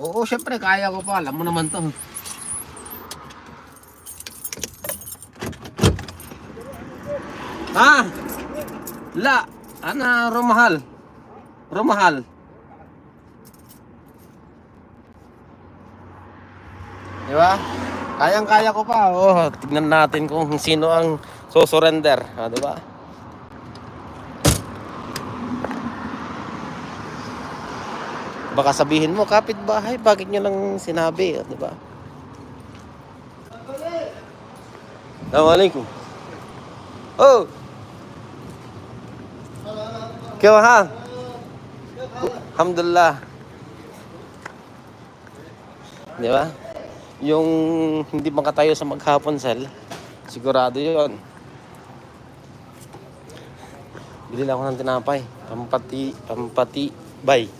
Oo, syempre kaya ko pa. Alam mo naman to. Ah! La! Ana, rumahal. Rumahal. Di ba? Kayang-kaya ko pa. Oh, tignan natin kung sino ang susurrender. Ah, di ba? Baka sabihin mo, kapitbahay, bakit nyo lang sinabi? Di ba? Assalamualaikum. Oh! Kaya ha? Alhamdulillah. Di ba? Yung hindi makatayo sa maghapon sel, sigurado yun. Bili lang ako ng tinapay. Pampati, bay.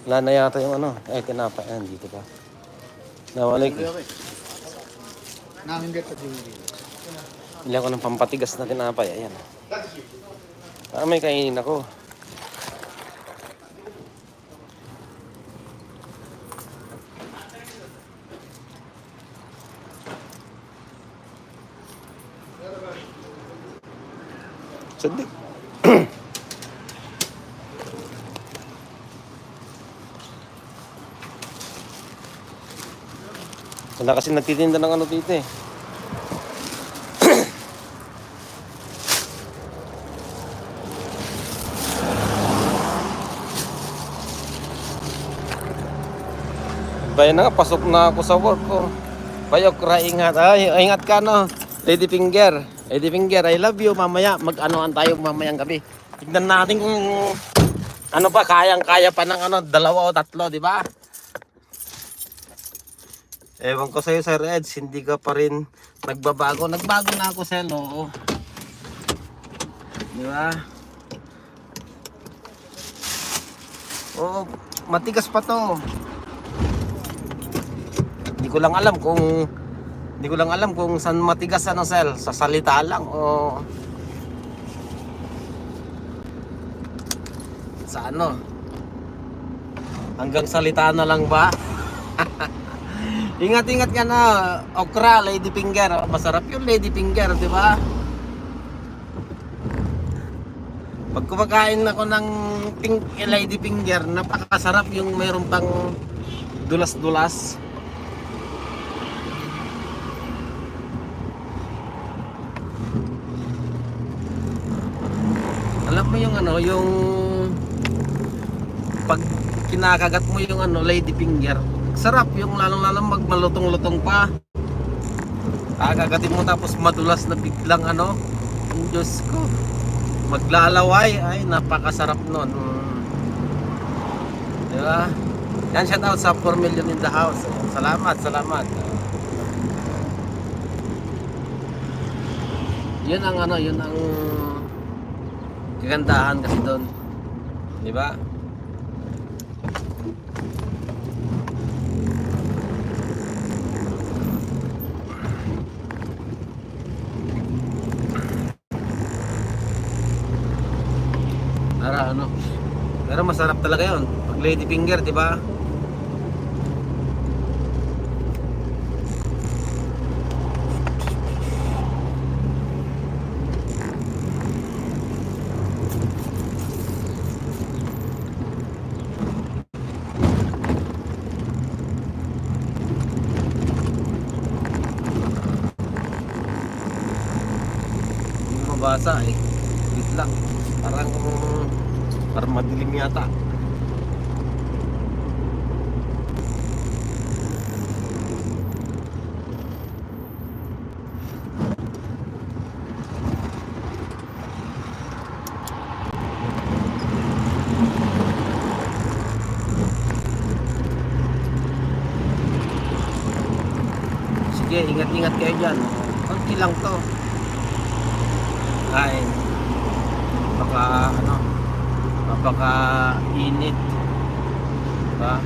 Wala na yata yung ano. Eh, tinapay. Ah, dito pa. Assalamualaikum. Bili ako ng pampatigas na tinapay. Ayan. Para may kainin ako. Sedih. Wala kasi nagtitinda ng ano dito eh. Bayan na nga, pasok na ako sa work ko. Bayok, ingat. Ay, ingat ka no. Lady Finger. Lady Finger, I love you. Mamaya, mag-anoan tayo mamayang gabi. Tignan natin kung ano pa, kayang-kaya pa ng ano, 2 o 3, di ba? Ewan ko sa'yo, Sir Eds, hindi ka pa rin nagbabago. Nagbago na ako, Sel, oo. Di ba? Oo, matigas pa to. Hindi ko lang alam kung saan matigas ano, Sel. Sa salita lang o sa ano. Hanggang salita na lang ba? Ingat-ingat ka na, okra, Lady Finger. Masarap yung Lady Finger, di ba? Pag kumakain ako ng Lady Finger, napakasarap yung mayroon pang dulas-dulas. Alam mo yung ano, yung pag kinakagat mo yung ano, Lady Finger, sarap yung lalong-lalong magmalutong-lutong pa. Kakagatin mo tapos madulas na biglang ano, ang Diyos ko, maglalaway. Ay, napakasarap nun. Diba? Yan, shout out sa 4 million in the house. Salamat. Yun ang ano, yun ang kagandahan kasi doon. Diba? Para ano, pero masarap talaga yun pag Lady Finger, di ba? Hindi mabasa eh, wait lang, parang madilim yata. Sige, ingat-ingat kayo dyan. Konti lang to. Ay, baka ano, baka init, diba?